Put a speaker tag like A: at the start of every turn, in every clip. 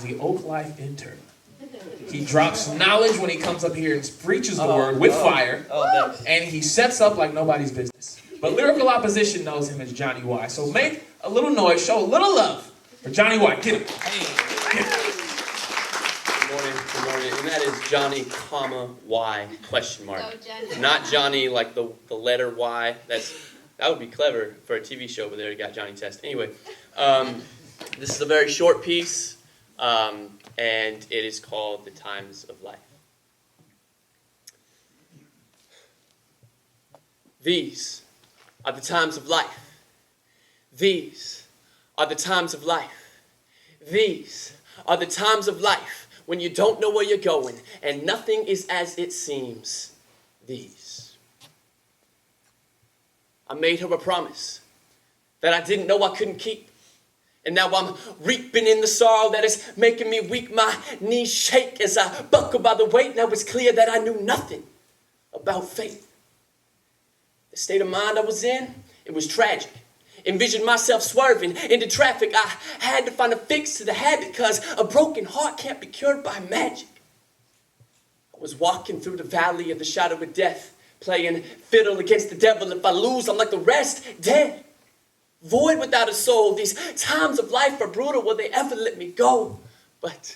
A: the Oak Life intern. He drops knowledge when he comes up here and preaches the word with fire, and he sets up like nobody's business. But Lyrical Opposition knows him as Johnny Y. So make a little noise, show a little love for Johnny Y. Get him. Get him.
B: Good morning, and that is Johnny, comma, Y, question mark.
C: Johnny.
B: Not Johnny like the letter Y. That would be clever for a TV show, but there you got Johnny Test. Anyway, this is a very short piece, and it is called The Times of Life. These are the times of life. These are the times of life. These are the times of life when you don't know where you're going and nothing is as it seems. These. I made her a promise that I didn't know I couldn't keep. And now I'm reaping in the sorrow that is making me weak. My knees shake as I buckle by the weight. Now it's clear that I knew nothing about faith. The state of mind I was in, it was tragic. Envisioned myself swerving into traffic. I had to find a fix to the habit, because a broken heart can't be cured by magic. I was walking through the valley of the shadow of death, playing fiddle against the devil. If I lose, I'm like the rest, dead. Void without a soul. These times of life are brutal. Will they ever let me go? But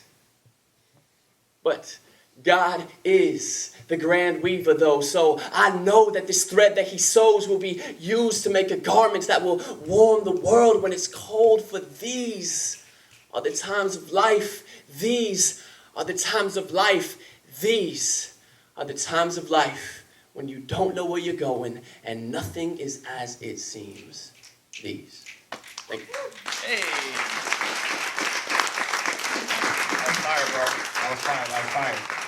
B: God is the grand weaver, though, so I know that this thread that he sews will be used to make a garment that will warm the world when it's cold. For these are the times of life. These are the times of life. These are the times of life when you don't know where you're going and nothing is as it seems. These. Thank you.
A: Hey. That was fire, bro. That was fire.